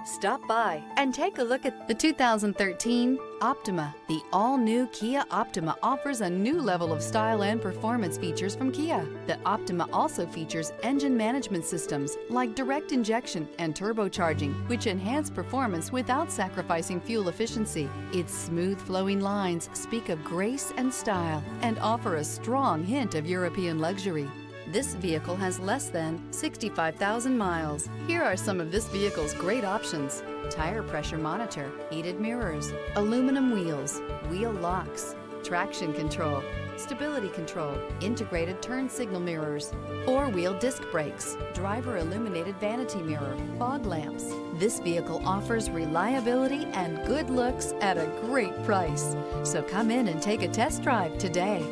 Stop by and take a look at the 2013 Optima. The all-new Kia Optima offers a new level of style and performance features from Kia. The Optima also features engine management systems like direct injection and turbocharging, which enhance performance without sacrificing fuel efficiency. Its smooth flowing lines speak of grace and style and offer a strong hint of European luxury. This vehicle has less than 65,000 miles. Here are some of this vehicle's great options: tire pressure monitor, heated mirrors, aluminum wheels, wheel locks, traction control, stability control, integrated turn signal mirrors, four-wheel disc brakes, driver illuminated vanity mirror, fog lamps. This vehicle offers reliability and good looks at a great price. So come in and take a test drive today.